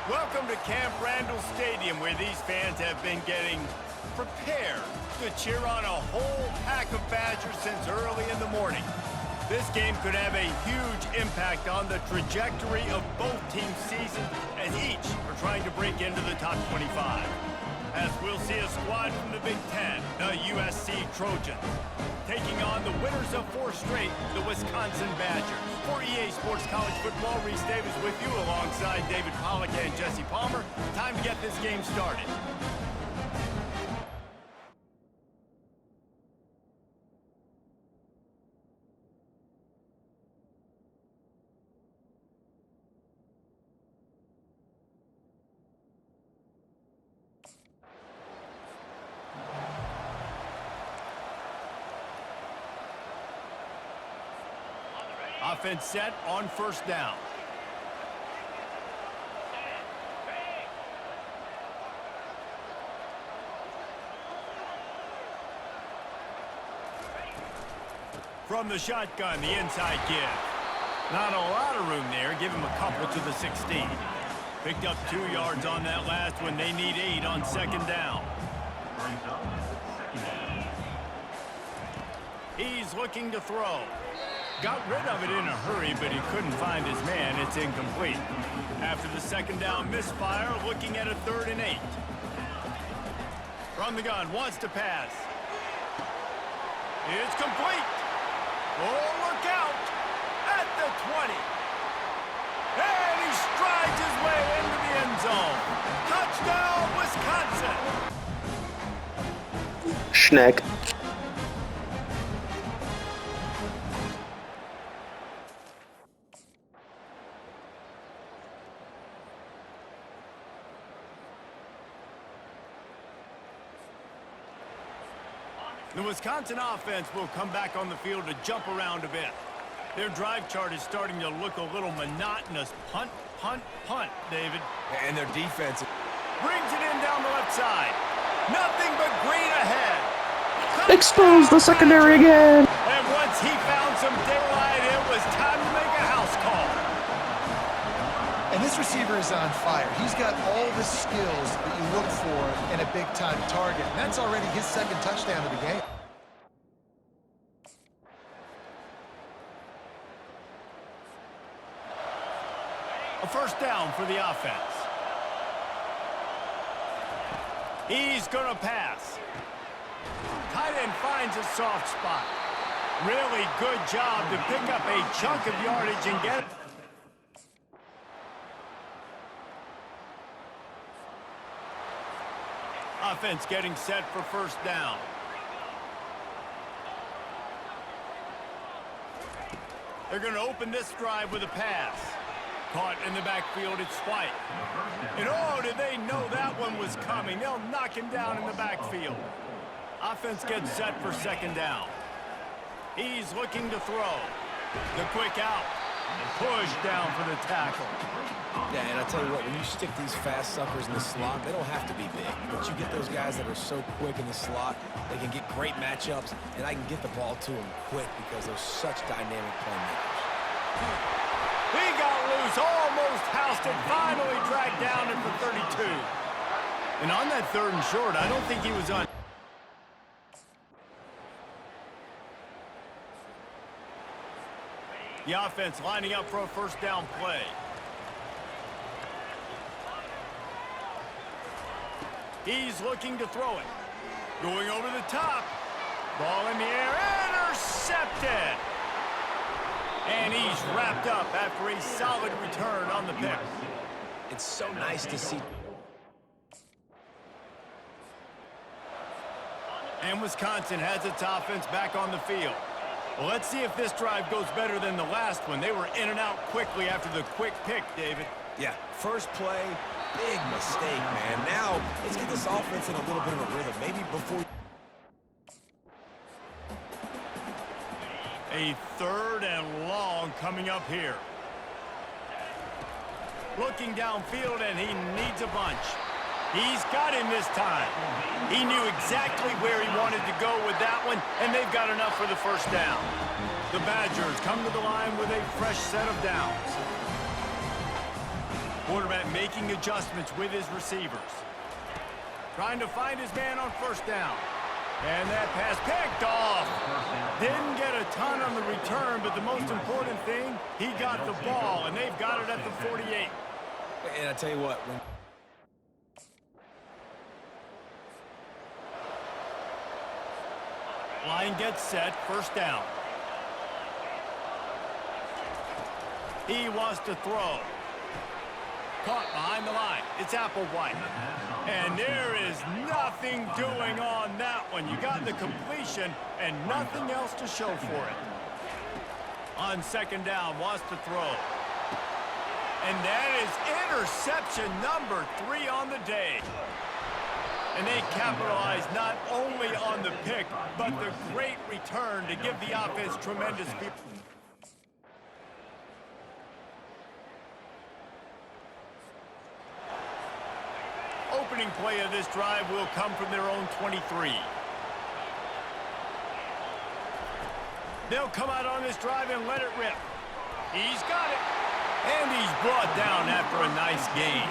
Welcome to Camp Randall Stadium, where these fans have been getting prepared to cheer on a whole pack of Badgers since early in the morning. This game could have a huge impact on the trajectory of both teams' seasons, as each are trying to break into the top 25. As we'll see a squad from the Big Ten, the USC Trojans, taking on the winners of 4 straight, the Wisconsin Badgers. For EA Sports College Football, Reese Davis with you alongside David Pollack and Jesse Palmer. Time to get this game started. Offense set on first down. From the shotgun, the inside give. Not a lot of room there. Give him a couple to the 16. Picked up 2 yards on that last one. They need 8 on second down. He's looking to throw. Got rid of it in a hurry, but he couldn't find his man. It's incomplete. After the second down misfire, looking at a 3rd and 8. From the gun, wants to pass. It's complete. Oh, look out at the 20. And he strides his way into the end zone. Touchdown, Wisconsin. Schneck. The Wisconsin offense will come back on the field to jump around a bit. Their drive chart is starting to look a little monotonous. Punt, punt, punt, David. And their defense brings it in down the left side. Nothing but green ahead. Expose the secondary again. And once he found some daylight, it was time to make a house call. And this receiver is on fire. He's got all the skills that you look for in a big-time target. And that's already his 2nd touchdown of the game. A first down for the offense. He's going to pass. Tight end finds a soft spot. Really good job to pick up a chunk of yardage and get it. Offense getting set for first down. They're going to open this drive with a pass. Caught in the backfield, it's White. And oh, did they know that one was coming. They'll knock him down in the backfield. Offense gets set for second down. He's looking to throw. The quick out. Push down for the tackle. Yeah, and I tell you what, when you stick these fast suckers in the slot, they don't have to be big. But you get those guys that are so quick in the slot, they can get great matchups, and I can get the ball to them quick because they're such dynamic playmakers. He got loose, almost housed it, finally dragged down at the 32. And on that 3rd and short, I don't think he was on. The offense lining up for a first down play. He's looking to throw it. Going over the top. Ball in the air, intercepted. And he's wrapped up after a solid return on the pick. It's so nice to see. And Wisconsin has its offense back on the field. Well, let's see if this drive goes better than the last one. They were in and out quickly after the quick pick, David. Yeah, first play, big mistake, man. Now, let's get this offense in a little bit of a rhythm. Maybe before... A 3rd and long coming up here. Looking downfield, and he needs a bunch. He's got him this time. He knew exactly where he wanted to go with that one, and they've got enough for the first down. The Badgers come to the line with a fresh set of downs. Quarterback making adjustments with his receivers. Trying to find his man on first down. And that pass picked off. Didn't get a ton on the return, but the most important thing, he got the ball, and they've got it at the 48. And I tell you what, Line gets set, first down. He wants to throw. Caught behind the line. It's Applewhite. And there is nothing doing on that one. You got the completion and nothing else to show for it. On second down, wants to throw. And that is interception number 3 on the day. And they capitalize not only on the pick, but the great return to give the offense tremendous speed. Opening play of this drive will come from their own 23. They'll come out on this drive and let it rip. He's got it. And he's brought down after a nice gain.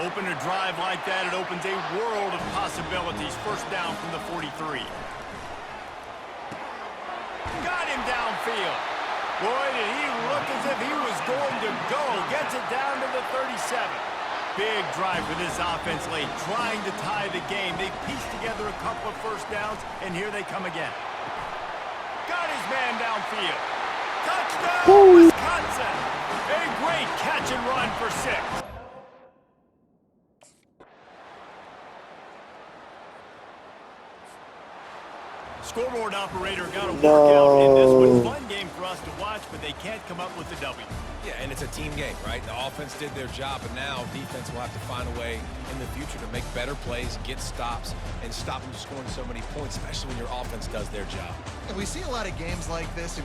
Open a drive like that, it opens a world of possibilities. First down from the 43. Got him downfield. Boy, did he look as if he was going to go. Gets it down to the 37. Big drive for this offense late, trying to tie the game. They pieced together a couple of first downs, and here they come again. Got his man downfield. Touchdown, Wisconsin! A great catch and run for 6. Scoreboard operator got a workout in this one. Fun game for us to watch, but they can't come up with the W. yeah, and it's a team game, right? The offense did their job, and now defense will have to find a way in the future to make better plays, get stops, and stop them scoring so many points, especially when your offense does their job. And we see a lot of games like this.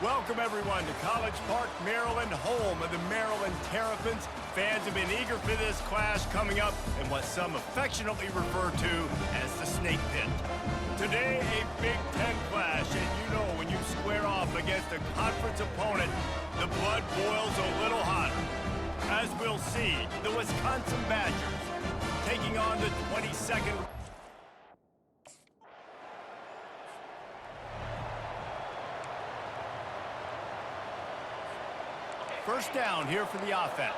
Welcome, everyone, to College Park, Maryland, home of the Maryland Terrapins. Fans have been eager for this clash coming up in what some affectionately refer to as the Snake Pit. Today, a Big Ten clash, and you know when you square off against a conference opponent, the blood boils a little hotter. As we'll see, the Wisconsin Badgers taking on the 22nd... First down here for the offense.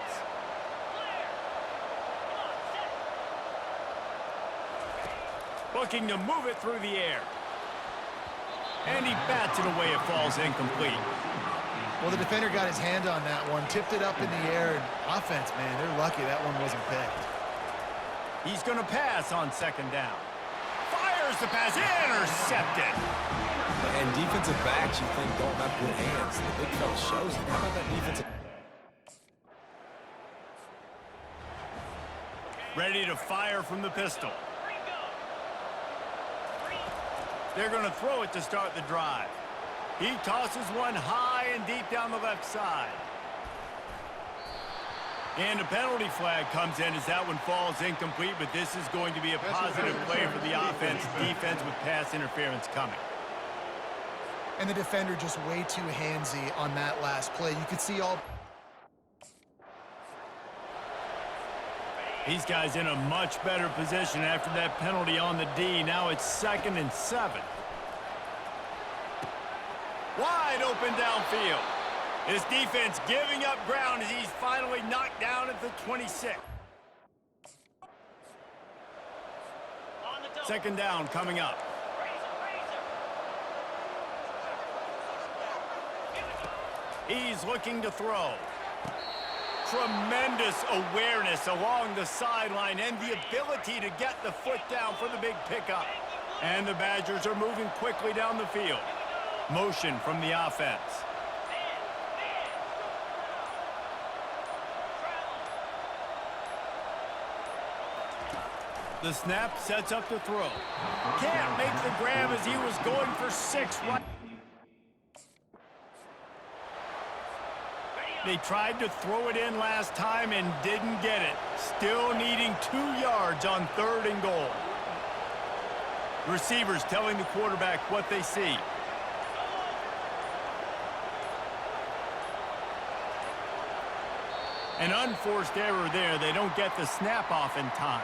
Looking to move it through the air. And he bats it away. It falls incomplete. Well, the defender got his hand on that one, tipped it up in the air, and offense, man, they're lucky that one wasn't picked. He's going to pass on second down. Fires the pass, intercepted. And defensive backs, you think, don't have good hands. The big fella shows it. How about that defensive... Ready to fire from the pistol. They're going to throw it to start the drive. He tosses one high and deep down the left side. And a penalty flag comes in as that one falls incomplete, but this is going to be a positive play for the offense. Defense with pass interference coming. And the defender just way too handsy on that last play. You could see all... These guys in a much better position after that penalty on the D. Now it's 2nd and 7. Wide open downfield. This defense giving up ground as he's finally knocked down at the 26. Second down coming up. He's looking to throw. Tremendous awareness along the sideline and the ability to get the foot down for the big pickup. And the Badgers are moving quickly down the field. Motion from the offense. The snap sets up the throw. Can't make the grab as he was going for 6 right. They tried to throw it in last time and didn't get it. Still needing 2 yards on 3rd and goal. Receivers telling the quarterback what they see. An unforced error there. They don't get the snap off in time.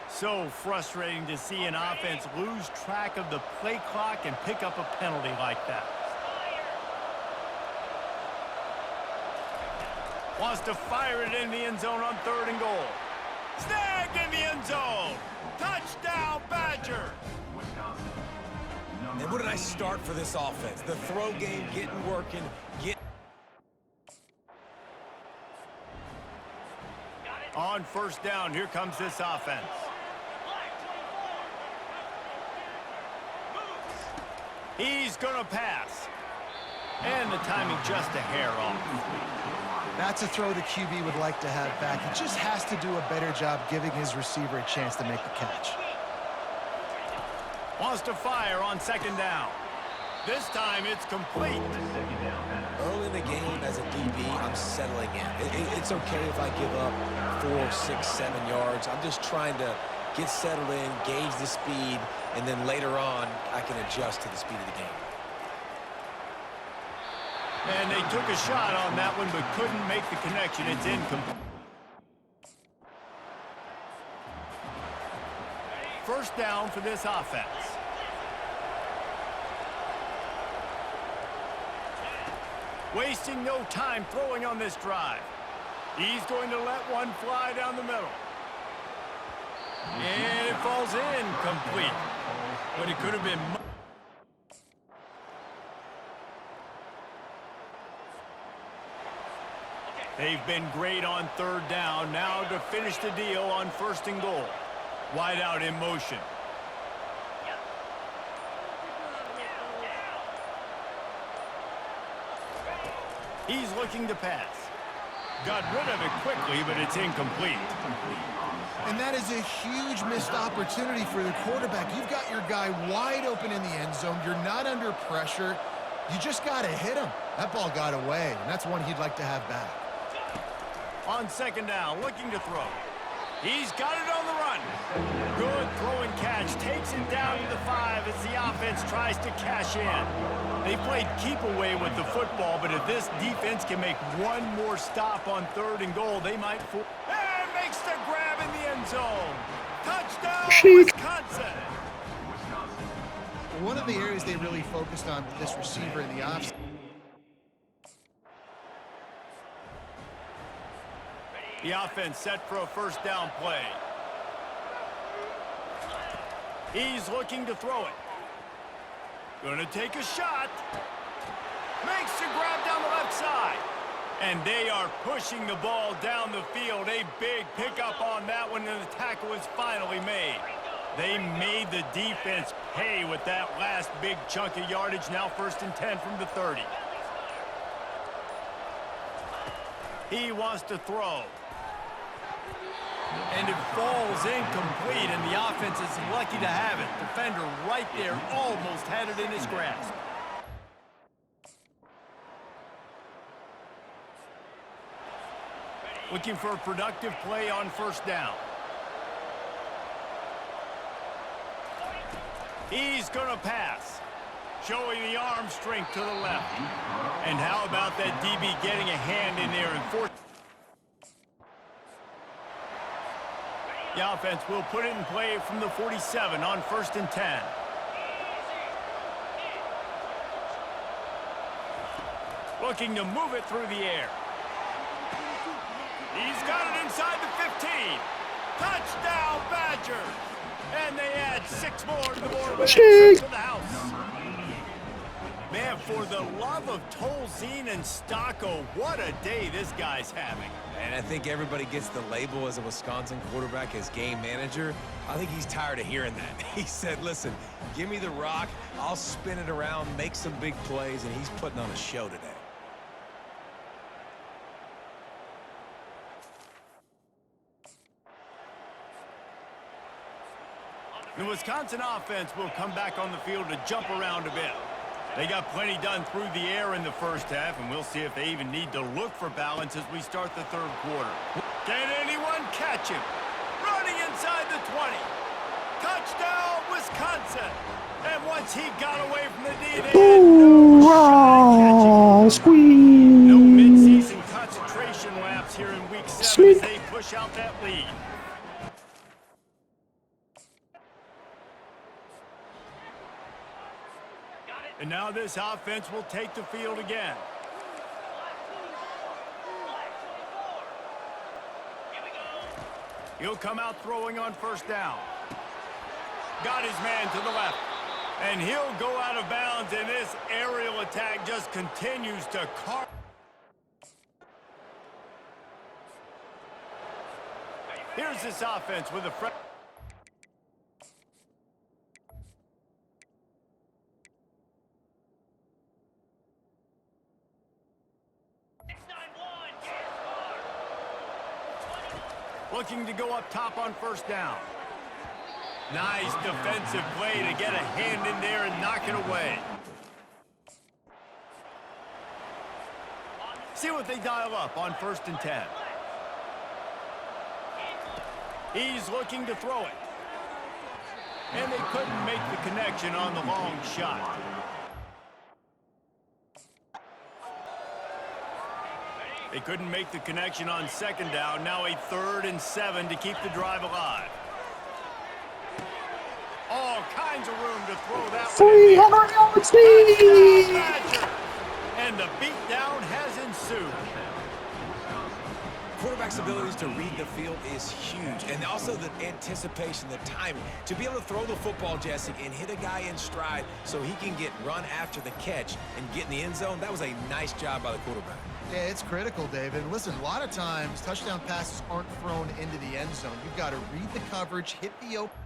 So frustrating to see an offense lose track of the play clock and pick up a penalty like that. Wants to fire it in the end zone on 3rd and goal. Snagged in the end zone. Touchdown, Badger. And what did I start for this offense? The throw game, getting working, On 1st down, here comes this offense. He's going to pass. And the timing just a hair off. That's a throw the QB would like to have back. He just has to do a better job giving his receiver a chance to make the catch. Wants to fire on 2nd down. This time it's complete. Early in the game as a DB, I'm settling in. It's okay if I give up 4, 6, 7 yards. I'm just trying to get settled in, gauge the speed, and then later on, I can adjust to the speed of the game. And they took a shot on that one, but couldn't make the connection. It's incomplete. 1st down for this offense. Wasting no time throwing on this drive. He's going to let one fly down the middle. And it falls in complete. But it could have been... They've been great on 3rd down. Now to finish the deal on 1st and goal. Wide out in motion. He's looking to pass. Got rid of it quickly, but it's incomplete. And that is a huge missed opportunity for the quarterback. You've got your guy wide open in the end zone. You're not under pressure. You just got to hit him. That ball got away, and that's one he'd like to have back. On 2nd down, looking to throw. He's got it on the run. Good throw and catch. Takes it down to the 5 as the offense tries to cash in. They played keep away with the football, but if this defense can make one more stop on 3rd and goal, they might... And makes the grab in the end zone. Touchdown, Wisconsin. One of the areas they really focused on with this receiver in the offense. The offense set for a 1st down play. He's looking to throw it. Gonna take a shot. Makes the grab down the left side. And they are pushing the ball down the field. A big pickup on that one, and the tackle is finally made. They made the defense pay with that last big chunk of yardage. Now 1st and 10 from the 30. He wants to throw. And it falls incomplete, and the offense is lucky to have it. Defender right there almost had it in his grasp. Looking for a productive play on 1st down. He's going to pass. Showing the arm strength to the left. And how about that DB getting a hand in there and forcing... The offense will put it in play from the 47 on 1st and 10. Looking to move it through the air. He's got it inside the 15. Touchdown, Badgers! And they add 6 more to the board with to the house. Man, for the love of Tolzien and Stocco, what a day this guy's having. And I think everybody gets the label as a Wisconsin quarterback as game manager. I think he's tired of hearing that. He said, listen, give me the rock, I'll spin it around, make some big plays, and he's putting on a show today. The Wisconsin offense will come back on the field to jump around a bit. They got plenty done through the air in the first half, and we'll see if they even need to look for balance as we start the third quarter. Can anyone catch him? Running inside the 20. Touchdown, Wisconsin! And once he got away from the D, Ooh, ah, squeeze. no mid-season concentration laps here in Week 7 Sweet. as they push out that lead. And now this offense will take the field again. He'll come out throwing on first down. Got his man to the left. And he'll go out of bounds, and this aerial attack just continues to carve. Here's this offense with a fresh. Looking to go up top on first down. Nice defensive play to get a hand in there and knock it away. See what they dial up on 1st and 10. He's looking to throw it. And they couldn't make the connection on the long shot. They couldn't make the connection on 2nd down. Now a 3rd and 7 to keep the drive alive. All kinds of room to throw that 300 yards speed. And the beatdown has ensued. Quarterback's abilities to read the field is huge, and also the anticipation, the timing. To be able to throw the football, Jesse, and hit a guy in stride so he can get run after the catch and get in the end zone, that was a nice job by the quarterback. Yeah, it's critical, David. Listen, a lot of times touchdown passes aren't thrown into the end zone. You've got to read the coverage, hit the open.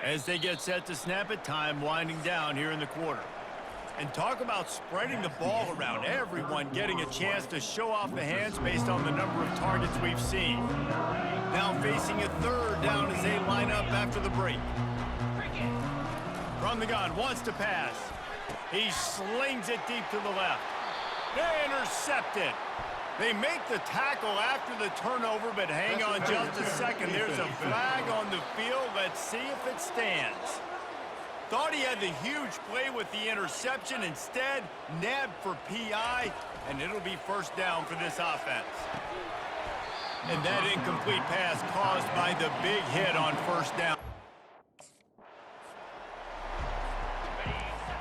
As they get set to snap it, time winding down here in the quarter. And talk about spreading the ball around. Everyone getting a chance to show off the hands based on the number of targets we've seen. Now facing a 3rd down as they line up after the break. From the gun, wants to pass. He slings it deep to the left. They intercept it. They make the tackle after the turnover, but hang on just a second. There's a flag on the field. Let's see if it stands. Thought he had the huge play with the interception. Instead, nabbed for PI, and it'll be 1st down for this offense. And that incomplete pass caused by the big hit on 1st down.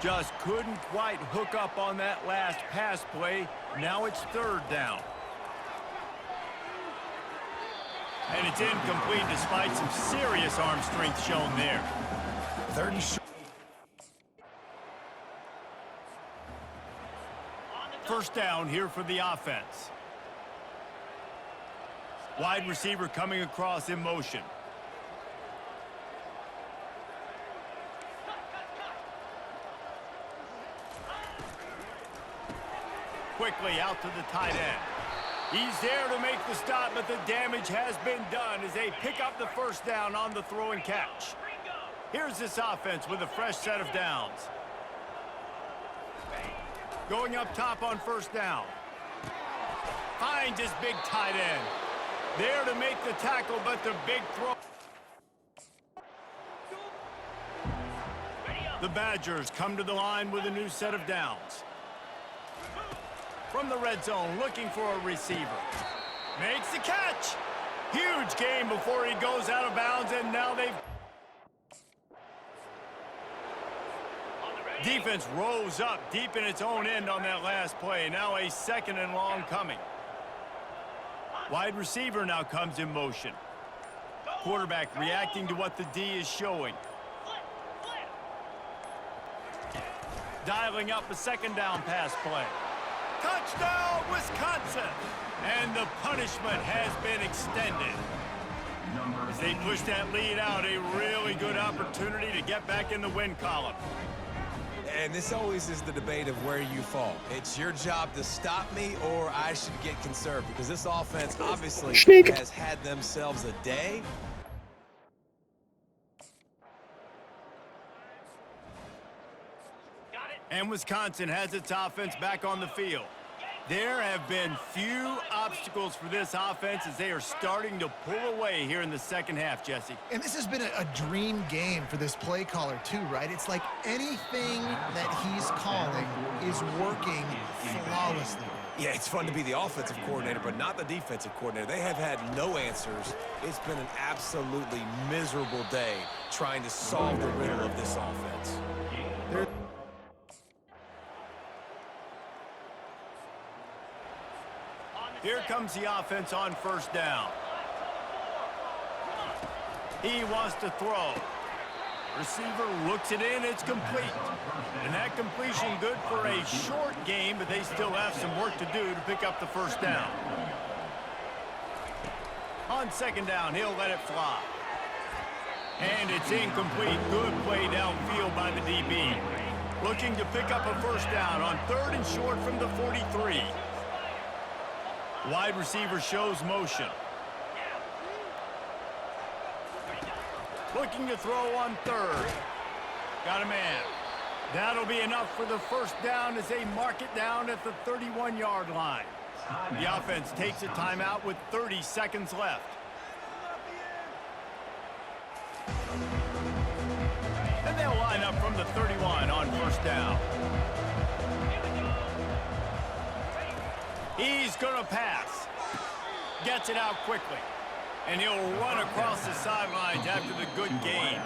Just couldn't quite hook up on that last pass play. Now it's 3rd down. And it's incomplete despite some serious arm strength shown there. 3rd and short. 1st down here for the offense. Wide receiver coming across in motion. Quickly out to the tight end. He's there to make the stop, but the damage has been done as they pick up the 1st down on the throw and catch. Here's this offense with a fresh set of downs. Going up top on 1st down. Finds his big tight end. There to make the tackle, but the big throw. The Badgers come to the line with a new set of downs. From the red zone, looking for a receiver. Makes the catch. Huge gain before he goes out of bounds, and now they've... Defense rose up deep in its own end on that last play. Now a 2nd and long coming. Wide receiver now comes in motion. Quarterback reacting to what the D is showing. Dialing up a 2nd down pass play. Touchdown, Wisconsin! And the punishment has been extended. As they push that lead out, a really good opportunity to get back in the win column. And this always is the debate of where you fall. It's your job to stop me, or I should get conserved, because this offense obviously has had themselves a day. And Wisconsin has its offense back on the field. There have been few obstacles for this offense as they are starting to pull away here in the second half, Jesse. And this has been a dream game for this play caller too, right? It's like anything that he's calling is working flawlessly. Yeah, it's fun to be the offensive coordinator, but not the defensive coordinator. They have had no answers. It's been an absolutely miserable day trying to solve the riddle of this offense. Here comes the offense on first down. He wants to throw. Receiver looks it in, it's complete. And that completion good for a short game, but they still have some work to do to pick up the first down. On second down, he'll let it fly. And it's incomplete. Good play downfield by the DB. Looking to pick up a first down on third and short from the 43. Wide receiver shows motion. Looking to throw on third. Got a man. That'll be enough for the first down as they mark it down at the 31-yard line. The offense takes a timeout with 30 seconds left. And they'll line up from the 31 on first down. He's going to pass. Gets it out quickly. And he'll run across the sidelines after the good gain.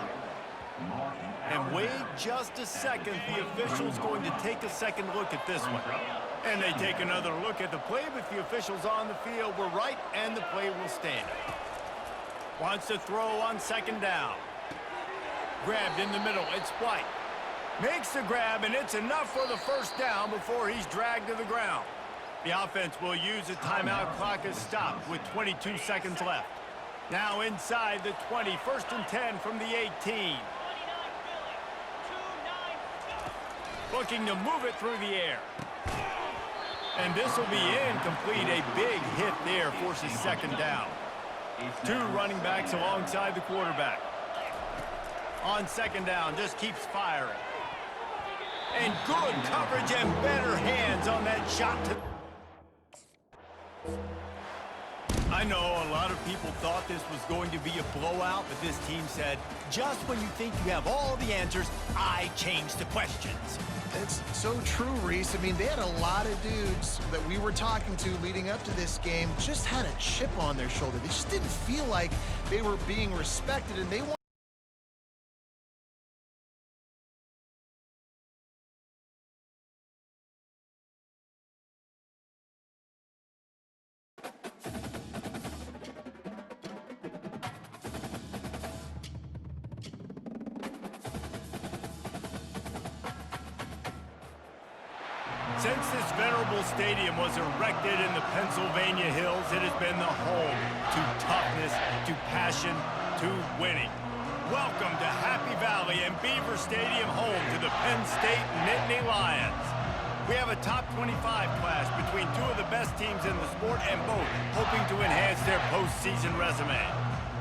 And wait just a second. The official's going to take a second look at this one. And they take another look at the play, but the officials on the field were right, and the play will stand. Wants to throw on second down. Grabbed in the middle. It's White. Makes the grab, and it's enough for the first down before he's dragged to the ground. The offense will use a timeout clock as stopped with 22 seconds left. Now inside the 20, 1st and 10 from the 18. Looking to move it through the air. And this will be incomplete. A big hit there forces second down. Two running backs alongside the quarterback. On second down, just keeps firing. And good coverage and better hands on that shot to... I know a lot of people thought this was going to be a blowout, but this team said, just when you think you have all the answers, I change the questions. It's so true, Reese. I mean, they had a lot of dudes that we were talking to leading up to this game just had a chip on their shoulder. They just didn't feel like they were being respected, and they want... Since this venerable stadium was erected in the Pennsylvania Hills, it has been the home to toughness, to passion, to winning. Welcome to Happy Valley and Beaver Stadium, home to the Penn State Nittany Lions. We have a top 25 class between two of the best teams in the sport, and both hoping to enhance their postseason resume.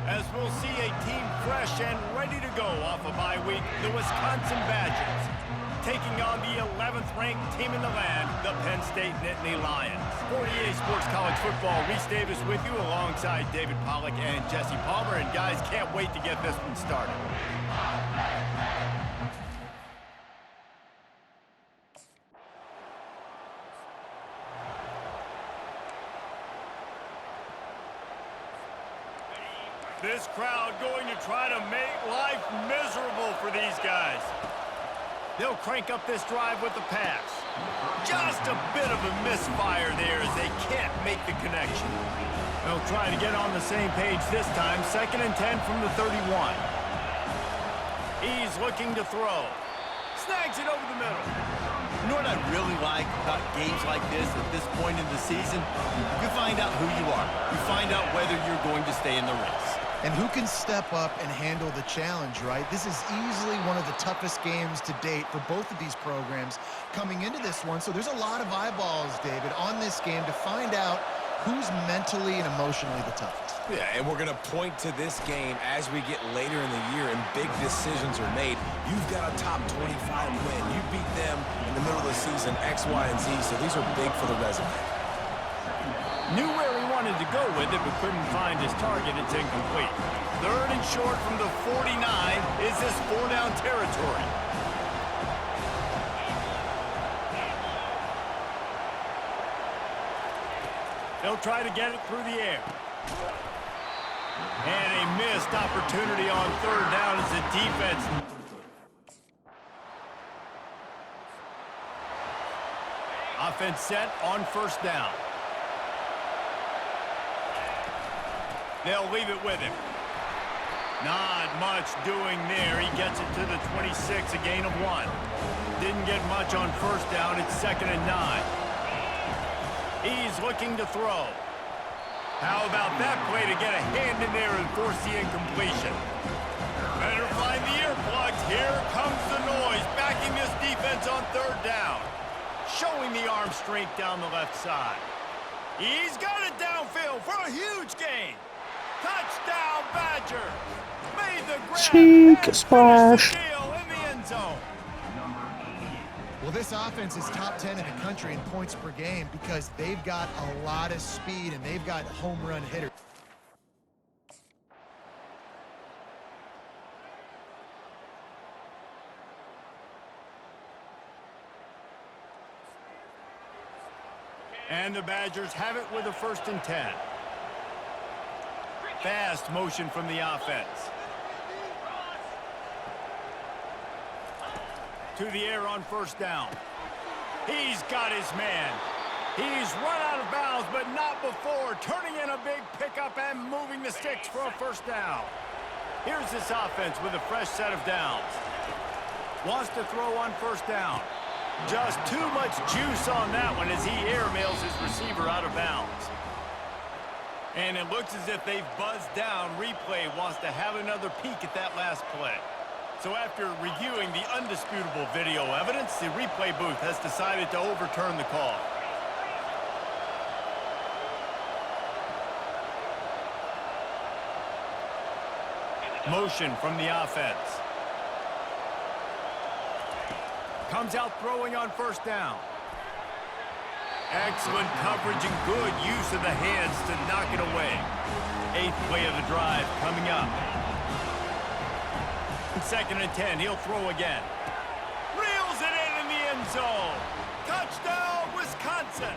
As we'll see a team fresh and ready to go off a bye week, the Wisconsin Badgers, taking on the 11th-ranked team in the land, the Penn State Nittany Lions. 48 Sports College Football, Reese Davis with you alongside David Pollack and Jesse Palmer. And guys, can't wait to get this one started. This crowd going to try to make life miserable for these guys. They'll crank up this drive with the pass. Just a bit of a misfire there as they can't make the connection. They'll try to get on the same page this time. 2nd and 10 from the 31. He's looking to throw. Snags it over the middle. You know what I really like about games like this at this point in the season? You find out who you are. You find out whether you're going to stay in the race. And who can step up and handle the challenge, right? This is easily one of the toughest games to date for both of these programs coming into this one. So there's a lot of eyeballs, David, on this game to find out who's mentally and emotionally the toughest. Yeah, and we're going to point to this game as we get later in the year and big decisions are made. You've got a top 25 win. You beat them in the middle of the season, X, Y, and Z, so these are big for the resume. Knew where he wanted to go with it, but couldn't find his target. It's incomplete. Third and short from the 49. Is this 4-down territory? They'll try to get it through the air. And a missed opportunity on third down as the defense. Offense set on first down. They'll leave it with him. Not much doing there. He gets it to the 26, a gain of 1. Didn't get much on first down. It's 2nd and 9. He's looking to throw. How about that play to get a hand in there and force the incompletion? Better find the earplugs. Here comes the noise, backing this defense on third down. Showing the arm strength down the left side. He's got it downfield for a huge gain. Touchdown, Badger. Made the grab. Cheek splash. Deal in the end zone. Well, this offense is top 10 in the country in points per game because they've got a lot of speed and they've got home run hitters. And the Badgers have it with a 1st and 10. Fast motion from the offense. To the air on first down. He's got his man. He's run out of bounds, but not before. Turning in a big pickup and moving the sticks for a first down. Here's this offense with a fresh set of downs. Wants to throw on first down. Just too much juice on that one as he airmails his receiver out of bounds. And it looks as if they've buzzed down. Replay wants to have another peek at that last play. So after reviewing the undisputable video evidence, the replay booth has decided to overturn the call. Motion from the offense. Comes out throwing on first down. Excellent coverage and good use of the hands to knock it away. 8th play of the drive coming up. 2nd and 10, he'll throw again. Reels it in the end zone. Touchdown, Wisconsin.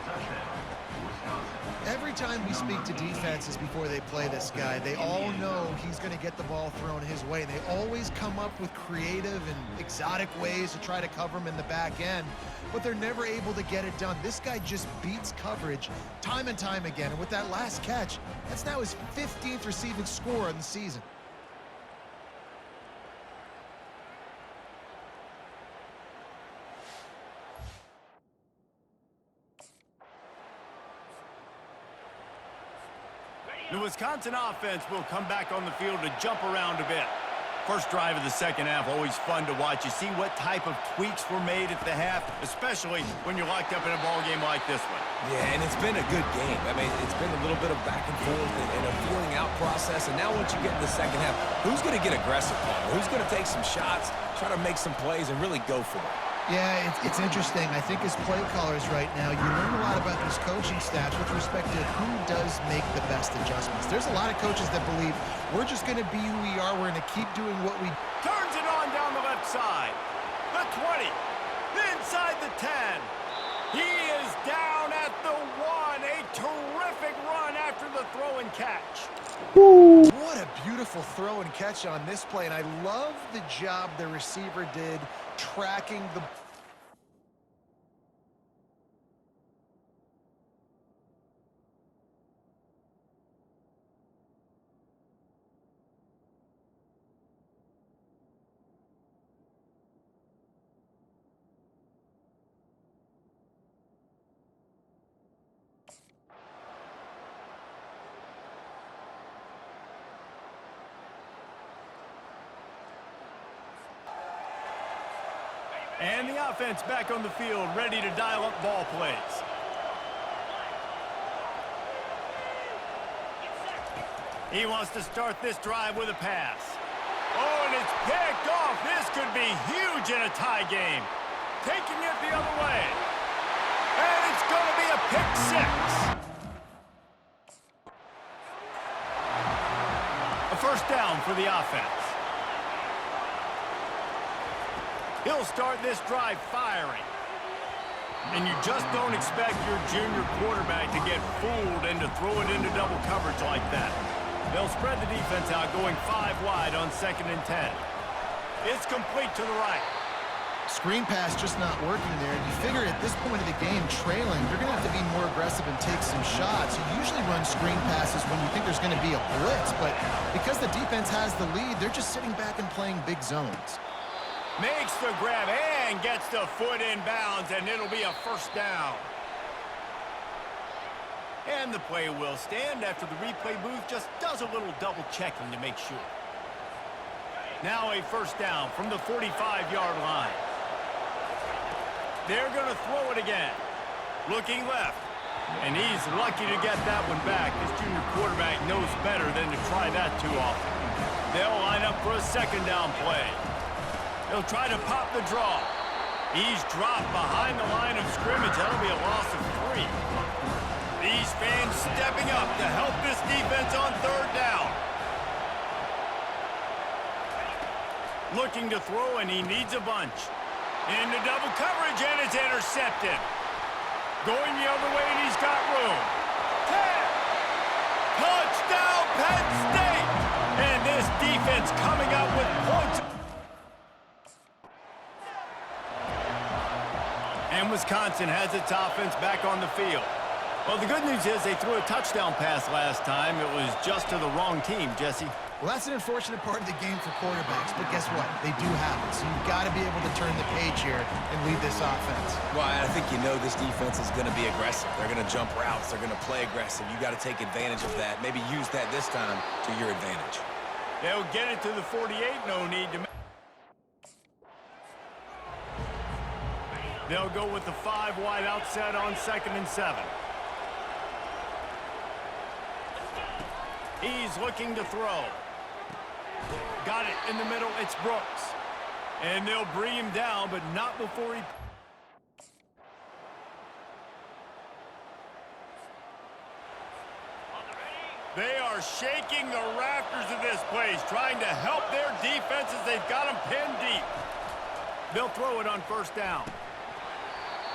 Every time we speak to defenses before they play this guy, they all know he's going to get the ball thrown his way. They always come up with creative and exotic ways to try to cover him in the back end, but they're never able to get it done. This guy just beats coverage time and time again, and with that last catch, that's now his 15th receiving score in the season. The Wisconsin offense will come back on the field to jump around a bit. First drive of the second half, always fun to watch. You see what type of tweaks were made at the half, especially when you're locked up in a ball game like this one. Yeah, and it's been a good game. I mean, it's been a little bit of back and forth and a feeling out process. And now once you get in the second half, who's going to get aggressive, Paul? Who's going to take some shots, try to make some plays, and really go for it? Yeah, it's interesting. I think as play callers right now, you learn a lot about these coaching staffs with respect to who does make the best adjustments. There's a lot of coaches that believe we're just going to be who we are. We're going to keep doing what we... Turns it on down the left side. The 20. Inside the 10. He is down at the 1. A terrific run after the throw and catch. What a beautiful throw and catch on this play, and I love the job the receiver did tracking the... And the offense back on the field, ready to dial up ball plays. He wants to start this drive with a pass. Oh, and it's picked off. This could be huge in a tie game. Taking it the other way. And it's going to be a pick six. A first down for the offense. He'll start this drive firing. And you just don't expect your junior quarterback to get fooled and to throw it into double coverage like that. They'll spread the defense out going 5 wide on 2nd and 10. It's complete to the right. Screen pass just not working there. And you figure at this point of the game, trailing, you're going to have to be more aggressive and take some shots. You usually run screen passes when you think there's going to be a blitz, but because the defense has the lead, they're just sitting back and playing big zones. Makes the grab and gets the foot in bounds, and it'll be a first down. And the play will stand after the replay booth just does a little double checking to make sure. Now a first down from the 45-yard line. They're going to throw it again. Looking left. And he's lucky to get that one back. His junior quarterback knows better than to try that too often. They'll line up for a second down play. He'll try to pop the draw. He's dropped behind the line of scrimmage. That'll be a loss of 3. These fans stepping up to help this defense on 3rd down. Looking to throw, and he needs a bunch. Into double coverage, and it's intercepted. Going the other way, and he's got room. 10. Touchdown, Penn State! And this defense coming up with points. And Wisconsin has its offense back on the field. Well, the good news is they threw a touchdown pass last time. It was just to the wrong team, Jesse. Well, that's an unfortunate part of the game for quarterbacks, but guess what? They do have it, so you've got to be able to turn the page here and lead this offense. Well, I think you know this defense is going to be aggressive. They're going to jump routes. They're going to play aggressive. You got to take advantage of that. Maybe use that this time to your advantage. They'll get it to the 48. No need to. They'll go with the 5 wide outset on 2nd and 7. He's looking to throw. Got it in the middle. It's Brooks. And they'll bring him down, but not before he... They are shaking the rafters of this place, trying to help their defenses. They've got them pinned deep. They'll throw it on 1st down.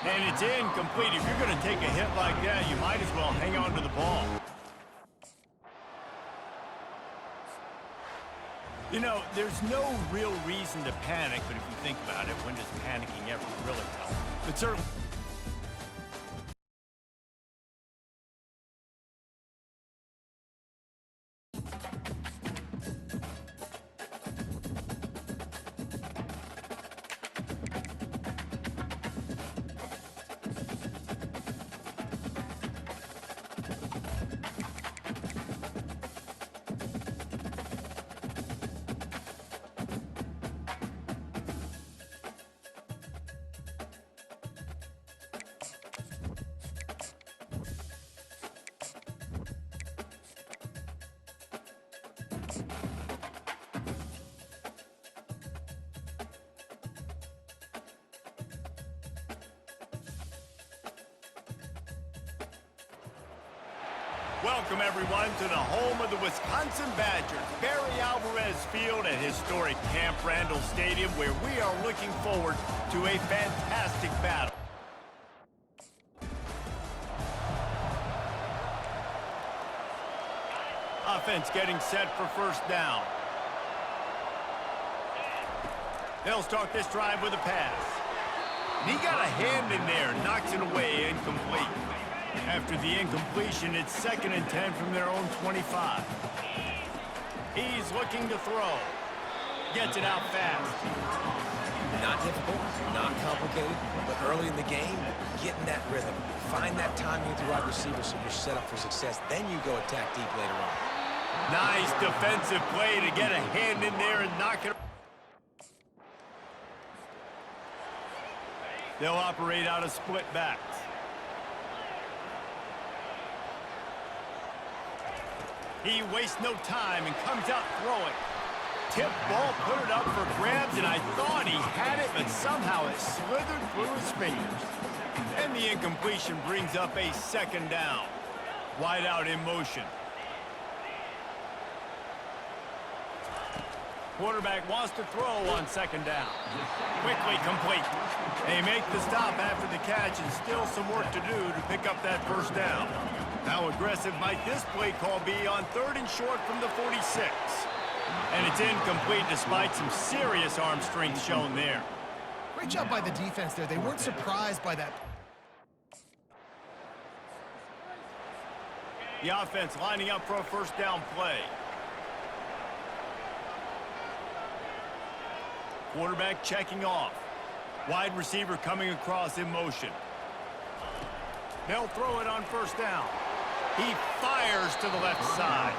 And it's incomplete. If you're going to take a hit like that, you might as well hang on to the ball. You know, there's no real reason to panic, but if you think about it, when does panicking ever really help? But certainly... Welcome, everyone, to the home of the Wisconsin Badgers, Barry Alvarez Field at historic Camp Randall Stadium, where we are looking forward to a fantastic battle. Offense getting set for 1st down. They'll start this drive with a pass. And he got a hand in there, knocks it away, incomplete. After the incompletion, it's 2nd and 10 from their own 25. He's looking to throw. Gets it out fast. Not difficult, not complicated, but early in the game, getting that rhythm. Find that timing with your wide receiver so you're set up for success. Then you go attack deep later on. Nice defensive play to get a hand in there and knock it. They'll operate out of split backs. He wastes no time and comes out throwing. Tip ball, put it up for grabs, and I thought he had it, but somehow it slithered through his fingers. And the incompletion brings up a second down. Wide out in motion. Quarterback wants to throw on second down. Quickly complete. They make the stop after the catch, and still some work to do to pick up that first down. How aggressive might this play call be on 3rd and short from the 46? And it's incomplete despite some serious arm strength shown there. Great job by the defense there. They weren't surprised by that. The offense lining up for a first down play. Quarterback checking off. Wide receiver coming across in motion. They'll throw it on first down. He fires to the left side.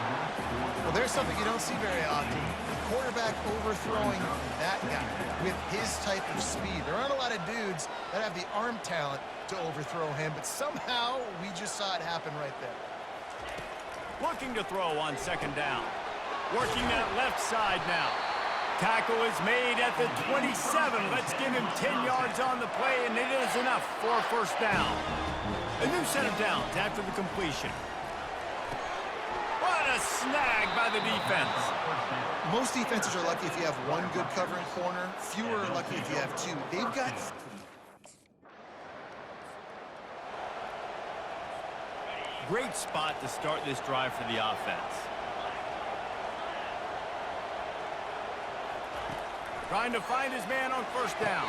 Well, there's something you don't see very often. The quarterback overthrowing that guy with his type of speed. There aren't a lot of dudes that have the arm talent to overthrow him, but somehow we just saw it happen right there. Looking to throw on second down. Working that left side now. Tackle is made at the 27. Let's give him 10 yards on the play, and it is enough for a first down. A new set of downs after the completion. What a snag by the defense. Most defenses are lucky if you have one good covering corner. Fewer are lucky if you have two. They've got... Great spot to start this drive for the offense. Trying to find his man on first down.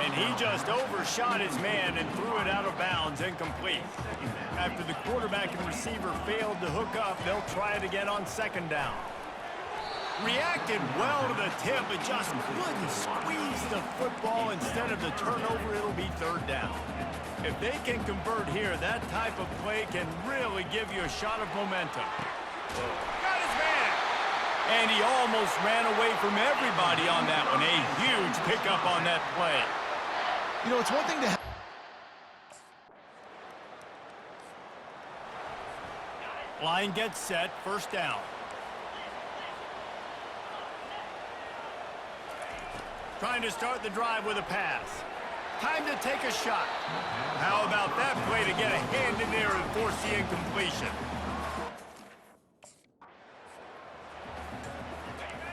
And he just overshot his man and threw it out of bounds, incomplete. After the quarterback and receiver failed to hook up, they'll try it again on second down. Reacted well to the tip, but just couldn't squeeze the football. Instead of the turnover, it'll be third down. If they can convert here, that type of play can really give you a shot of momentum. Got his man! And he almost ran away from everybody on that one. A huge pickup on that play. You know, it's one thing to have... Line gets set, first down. Trying to start the drive with a pass. Time to take a shot. How about that play to get a hand in there and force the incompletion?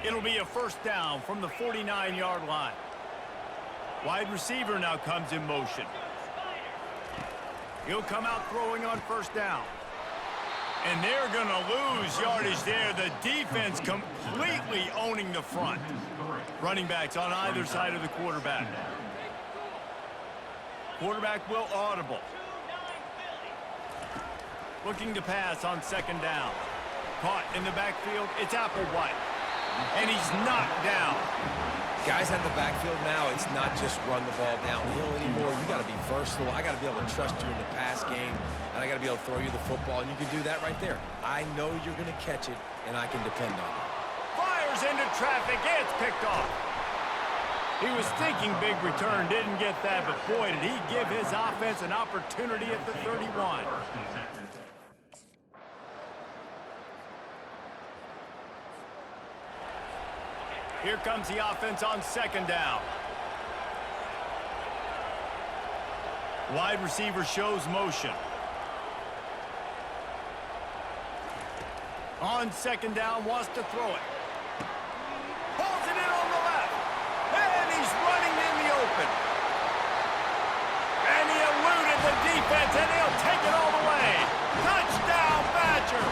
It'll be a first down from the 49-yard line. Wide receiver now comes in motion. He'll come out throwing on first down. And they're going to lose yardage there. The defense completely owning the front. Running backs on either side of the quarterback. Quarterback will audible. Looking to pass on second down. Caught in the backfield. It's Applewhite. And he's knocked down. Guys out in the backfield now, it's not just run the ball downhill anymore. You got to be versatile. I got to be able to trust you in the pass game, and I got to be able to throw you the football, and you can do that right there. I know you're going to catch it, and I can depend on it. Fires into traffic. It's picked off. He was thinking big return, didn't get that, but boy, did he give his offense an opportunity at the 31. Here comes the offense on second down. Wide receiver shows motion. On second down, wants to throw it. Pulls it in on the left. And he's running in the open. And he eluded the defense, and he'll take it all the way. Touchdown, Badger!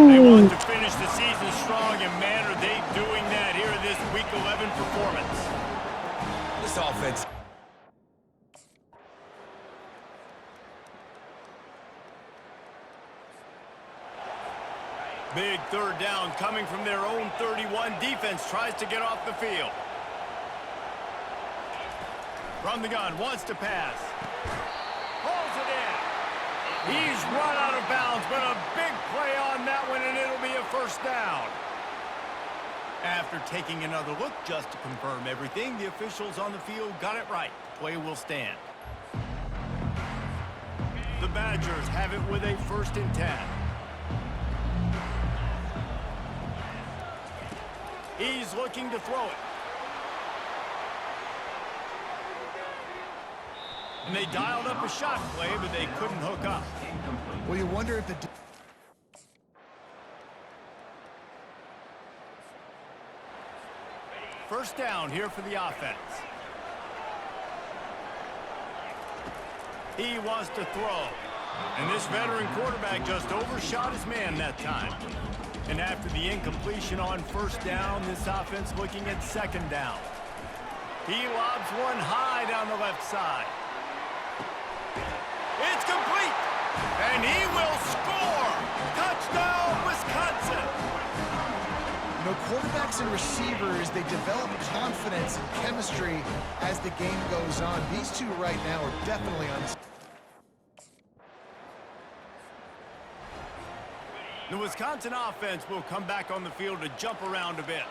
They want to finish the season strong, and man, are they doing that here in this Week 11 performance. This offense. Big third down coming from their own 31. Defense tries to get off the field. From the gun, wants to pass. Pulls it in. He's run out of bounds, but a big play on that one, and it'll be a first down. After taking another look just to confirm everything, the officials on the field got it right. Play will stand. The Badgers have it with a 1st and 10. He's looking to throw it. And they dialed up a shot play, but they couldn't hook up. Well, you wonder if the... First down here for the offense. He wants to throw. And this veteran quarterback just overshot his man that time. And after the incompletion on 1st down, this offense looking at 2nd down. He lobs one high down the left side. It's complete. And he will score. Touchdown, Wisconsin. You know, quarterbacks and receivers, they develop confidence and chemistry as the game goes on. These two right now are definitely on the... The Wisconsin offense will come back on the field to jump around a bit.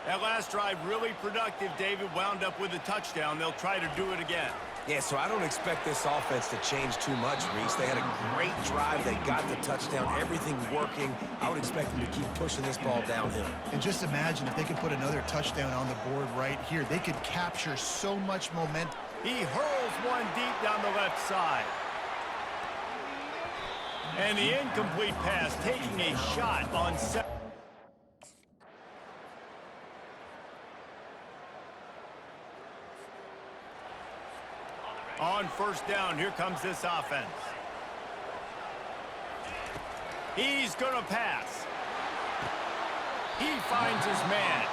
That last drive really productive. David wound up with a touchdown. They'll try to do it again. Yeah, so I don't expect this offense to change too much, Reese. They had a great drive. They got the touchdown. Everything working. I would expect them to keep pushing this ball downhill. And just imagine if they could put another touchdown on the board right here. They could capture so much momentum. He hurls one deep down the left side. And the incomplete pass, taking a shot on set. On 1st down, here comes this offense. He's going to pass. He finds his man.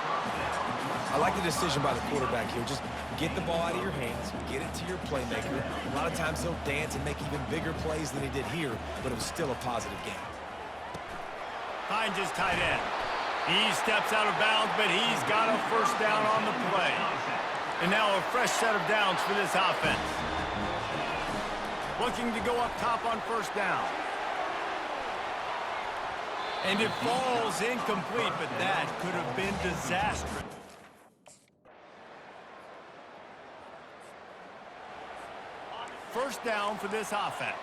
I like the decision by the quarterback here. Just get the ball out of your hands, get it to your playmaker. A lot of times he'll dance and make even bigger plays than he did here, but it was still a positive game. Finds his tight end. He steps out of bounds, but he's got a 1st down on the play. And now a fresh set of downs for this offense. Looking to go up top on 1st down. And it falls incomplete, but that could have been disastrous. First down for this offense.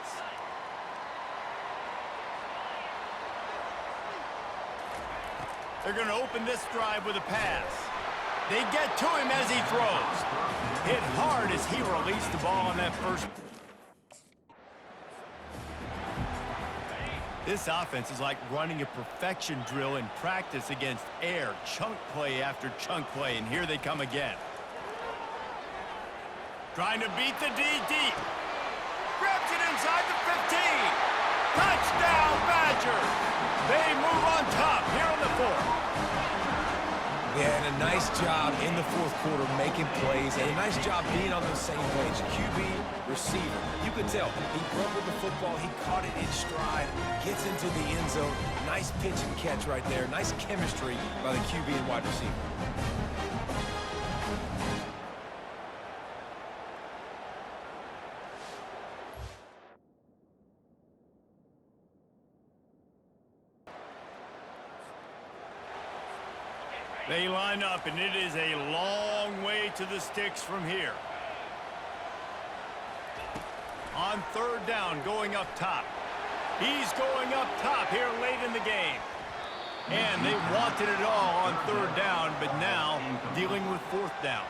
They're going to open this drive with a pass. They get to him as he throws. Hit hard as he released the ball on that first. This offense is like running a perfection drill in practice against air. Chunk play after chunk play, and here they come again. Trying to beat the D deep. Grabs it inside the 15. Touchdown, Badgers. They move on top here in the 4th. Yeah, and a nice job in the 4th quarter making plays, and a nice job being on the same page. QB, receiver. You could tell he broke with the football. He caught it in stride, gets into the end zone. Nice pitch and catch right there. Nice chemistry by the QB and wide receiver. They line up, and it is a long way to the sticks from here. On 3rd down, going up top. He's going up top here late in the game. And they wanted it all on 3rd down, but now dealing with 4th down.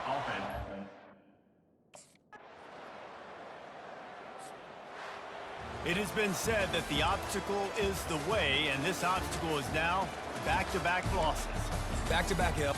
It has been said that the obstacle is the way, and this obstacle is now back-to-back losses. Back-to-back help.